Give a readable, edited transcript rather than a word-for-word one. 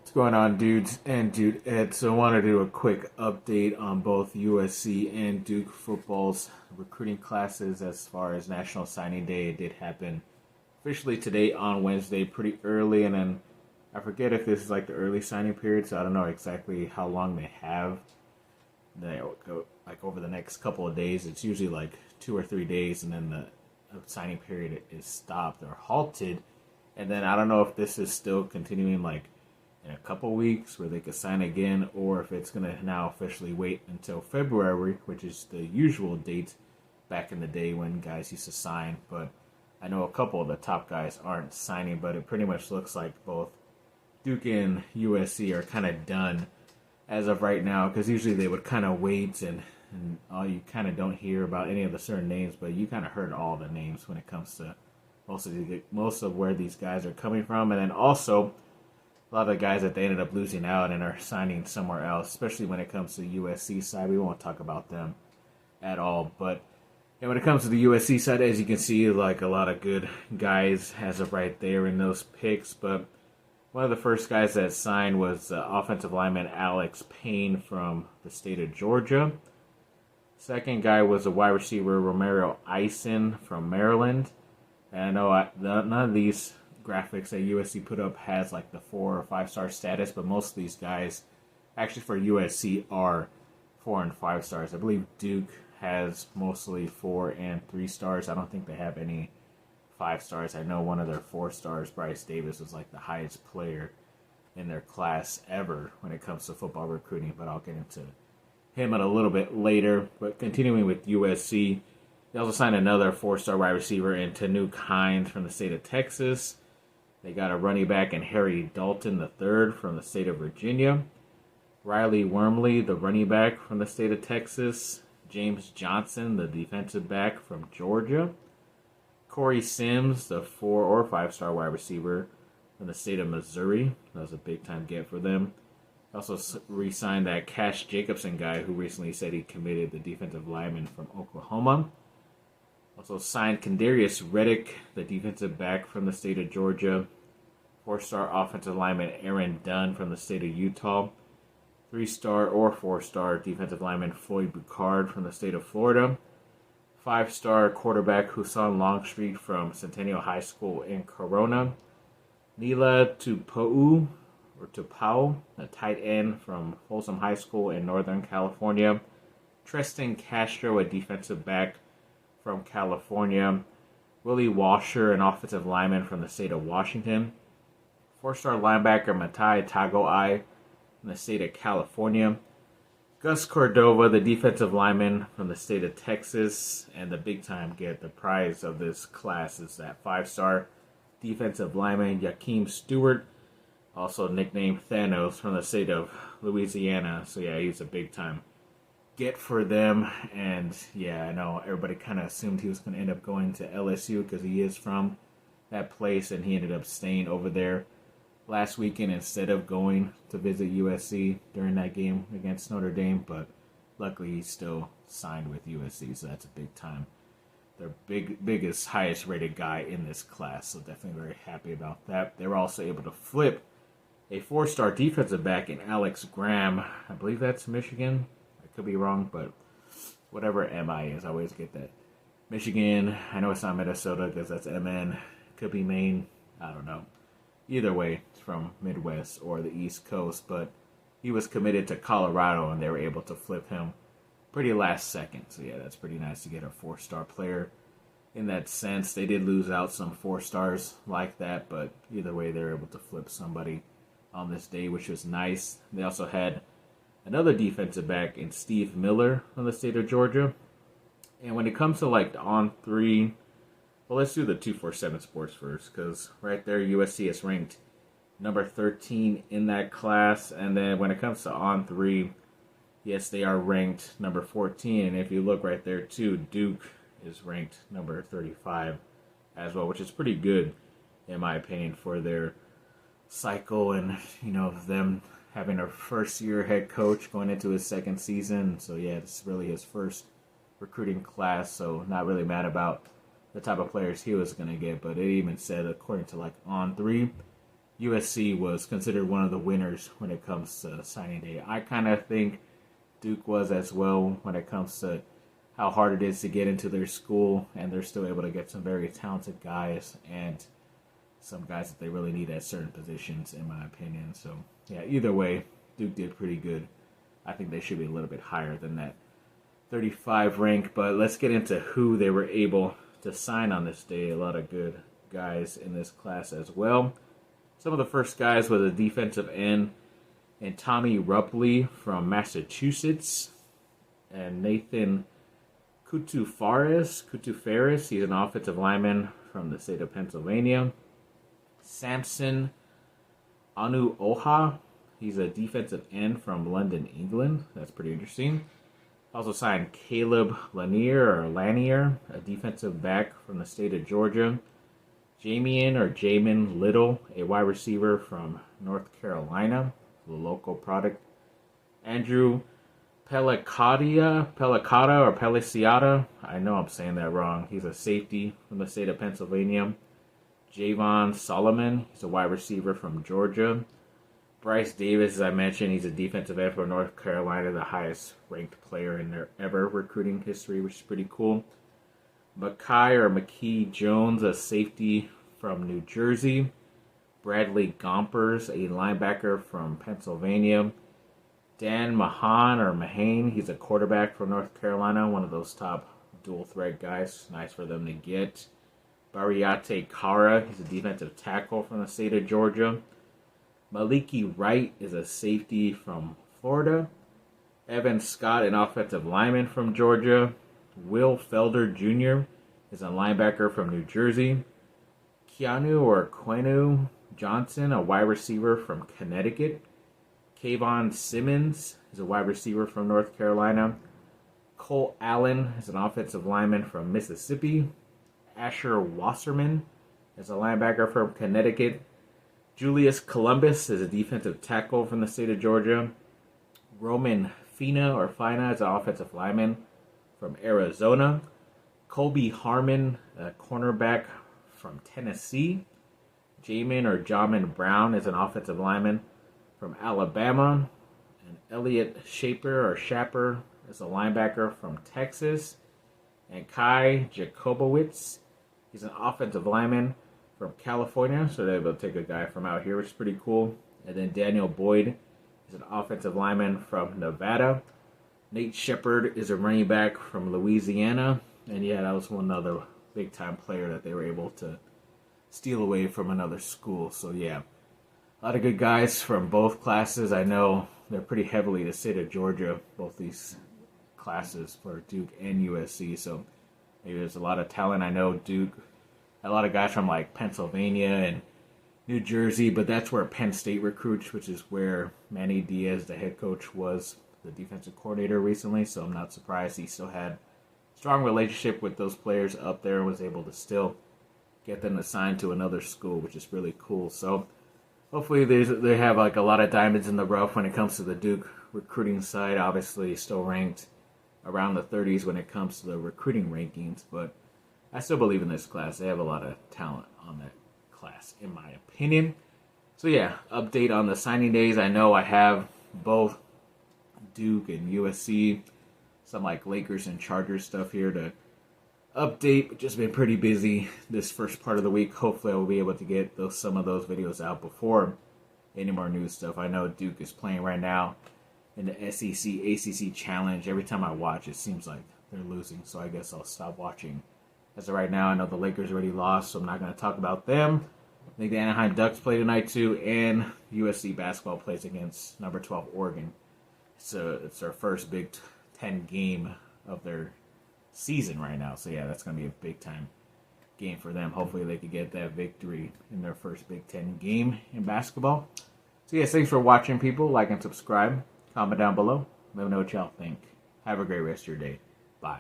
What's going on, dudes and dudettes? So I want to do a quick update on both USC and Duke football's recruiting classes as far as National Signing Day. It did happen officially today on Wednesday, pretty early, and then I forget if this is like the early signing period, so I don't know exactly how long they have. They go like over the next couple of days. It's usually like 2 or 3 days, and then the signing period is stopped or halted. And then I don't know if this is still continuing like in a couple weeks where they could sign again, or if it's going to now officially wait until February, which is the usual date back in the day when guys used to sign. But I know a couple of the top guys aren't signing, but it pretty much looks like both Duke and USC are kind of done as of right now, because usually they would kind of wait and all you kind of don't hear about any of the certain names, but you kind of heard all the names when it comes to most of where these guys are coming from. And then also a lot of the guys that they ended up losing out and are signing somewhere else, especially when it comes to the USC side. We won't talk about them at all. But when it comes to the USC side, as you can see, like a lot of good guys as of right there in those picks. But one of the first guys that signed was offensive lineman Alex Payne from the state of Georgia. Second guy was a wide receiver Romero Eisen from Maryland. And I know none of these graphics that USC put up has like the 4 or 5 star status, but most of these guys actually for USC are 4 and 5 stars. I believe Duke has mostly 4 and 3 stars. I don't think they have any 5 stars. I know one of their 4 stars, Bryce Davis, was like the highest player in their class ever when it comes to football recruiting, but I'll get into him a little bit later. But continuing with USC, they also signed another 4-star wide receiver in Tanuk Hines from the state of Texas. They got a running back in Harry Dalton III from the state of Virginia. Riley Wormley, the running back from the state of Texas. James Johnson, the defensive back from Georgia. Corey Sims, the 4 or 5-star wide receiver from the state of Missouri. That was a big-time get for them. Also re-signed that Cash Jacobson guy who recently said he committed, the defensive lineman from Oklahoma. Also signed Kendarius Reddick, the defensive back from the state of Georgia. 4-star offensive lineman Aaron Dunn from the state of Utah. 3-star or 4-star defensive lineman Floyd Boucard from the state of Florida. 5-star quarterback Husan Longstreet from Centennial High School in Corona. Nila Tupou, a tight end from Folsom High School in Northern California. Tristan Castro, a defensive back from California. Willie Washer, an offensive lineman from the state of Washington. 4-star linebacker Matai Tagoai from the state of California. Gus Cordova, the defensive lineman from the state of Texas. And the big time get, the prize of this class, is that 5-star defensive lineman Jakeem Stewart, also nicknamed Thanos, from the state of Louisiana. So yeah, he's a big time get for them. And yeah, I know everybody kind of assumed he was going to end up going to LSU because he is from that place, and he ended up staying over there last weekend instead of going to visit USC during that game against Notre Dame. But luckily he still signed with USC, so that's a big time. Their biggest, highest rated guy in this class, so definitely very happy about that. They were also able to flip a 4-star defensive back in Alex Graham. I believe that's Michigan. Could be wrong, but whatever MI is, I always get that. Michigan, I know it's not Minnesota because that's MN. Could be Maine, I don't know. Either way, it's from Midwest or the East Coast, but he was committed to Colorado and they were able to flip him pretty last second. So yeah, that's pretty nice to get a 4-star player in that sense. They did lose out some 4 stars like that, but either way, they were able to flip somebody on this day, which was nice. They also had another defensive back in Steve Miller from the state of Georgia. And when it comes to like the on 3, well, let's do the 247 Sports first, because right there USC is ranked number 13 in that class. And then when it comes to on 3, yes, they are ranked number 14. And if you look right there too, Duke is ranked number 35 as well, which is pretty good in my opinion for their cycle and, them having a first-year head coach going into his second season. So, yeah, it's really his first recruiting class, so not really mad about the type of players he was going to get. But it even said, according to, On3, USC was considered one of the winners when it comes to signing day. I kind of think Duke was as well when it comes to how hard it is to get into their school, and they're still able to get some very talented guys and some guys that they really need at certain positions, in my opinion. So, yeah, either way, Duke did pretty good. I think they should be a little bit higher than that 35 rank, but let's get into who they were able to sign on this day. A lot of good guys in this class as well. Some of the first guys were the defensive end, and Tommy Rupley from Massachusetts, and Nathan Kutufaris, he's an offensive lineman from the state of Pennsylvania. Samson Anuoha, he's a defensive end from London, England. That's pretty interesting. Also signed Caleb Lanier, a defensive back from the state of Georgia. Jamin Little, a wide receiver from North Carolina, the local product. Andrew Peliciata, I know I'm saying that wrong. He's a safety from the state of Pennsylvania. Javon Solomon, he's a wide receiver from Georgia. Bryce Davis, as I mentioned, he's a defensive end from North Carolina, the highest ranked player in their ever recruiting history, which is pretty cool. McKee Jones, a safety from New Jersey. Bradley Gompers, a linebacker from Pennsylvania. Dan Mahane, he's a quarterback from North Carolina, one of those top dual threat guys. Nice for them to get. Bariate Kara, he's a defensive tackle from the state of Georgia. Maliki Wright is a safety from Florida. Evan Scott, an offensive lineman from Georgia. Will Felder Jr. is a linebacker from New Jersey. Quenu Johnson, a wide receiver from Connecticut. Kayvon Simmons is a wide receiver from North Carolina. Cole Allen is an offensive lineman from Mississippi. Asher Wasserman is a linebacker from Connecticut. Julius Columbus is a defensive tackle from the state of Georgia. Roman Fina is an offensive lineman from Arizona. Colby Harmon, a cornerback from Tennessee. Jamin Brown is an offensive lineman from Alabama. And Elliot Shapper is a linebacker from Texas. And Kai Jacobowitz, he's an offensive lineman from California, so they're able to take a guy from out here, which is pretty cool. And then Daniel Boyd is an offensive lineman from Nevada. Nate Shepard is a running back from Louisiana. And yeah, that was one other big-time player that they were able to steal away from another school. So yeah, a lot of good guys from both classes. I know they're pretty heavily the state of Georgia, both these classes for Duke and USC. So maybe there's a lot of talent. I know Duke, a lot of guys from like Pennsylvania and New Jersey, but that's where Penn State recruits, which is where Manny Diaz, the head coach, was the defensive coordinator recently. So I'm not surprised he still had a strong relationship with those players up there and was able to still get them assigned to another school, which is really cool. So hopefully they have like a lot of diamonds in the rough when it comes to the Duke recruiting side. Obviously still ranked around the 30s when it comes to the recruiting rankings, but I still believe in this class. They have a lot of talent on that class, in my opinion. So yeah, update on the signing days. I know I have both Duke and USC, some like Lakers and Chargers stuff here to update, but just been pretty busy this first part of the week. Hopefully I will be able to get some of those videos out before any more news stuff. I know Duke is playing right now in the SEC ACC Challenge. Every time I watch, it seems like they're losing, so I guess I'll stop watching. As of right now, I know the Lakers already lost, so I'm not going to talk about them. I think the Anaheim Ducks play tonight too, and USC basketball plays against number 12 Oregon. So it's their first Big Ten game of their season right now. So yeah, that's going to be a big time game for them. Hopefully they could get that victory in their first Big Ten game in basketball. So yeah, thanks for watching, people. Like and subscribe. Comment down below. Let me know what y'all think. Have a great rest of your day. Bye.